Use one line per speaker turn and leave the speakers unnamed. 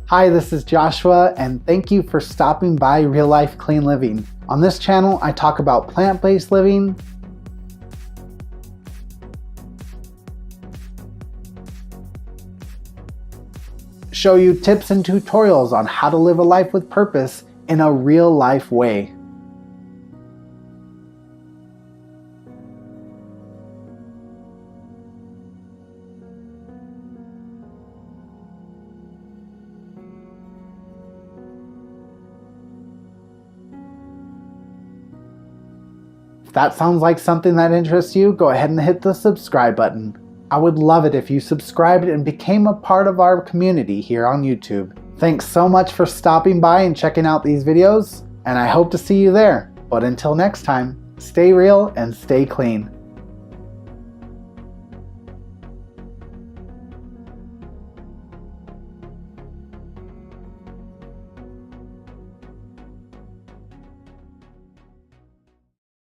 Hi, this is Joshua, and thank you for stopping by Real Life Clean Living. On this channel, I talk about plant-based living, show you tips and tutorials on how to live a life with purpose in a real-life way. If that sounds like something that interests you, go ahead and hit the subscribe button. I would love it if you subscribed and became a part of our community here on YouTube. Thanks so much for stopping by and checking out these videos, and I hope to see you there. But until next time, stay real and stay clean.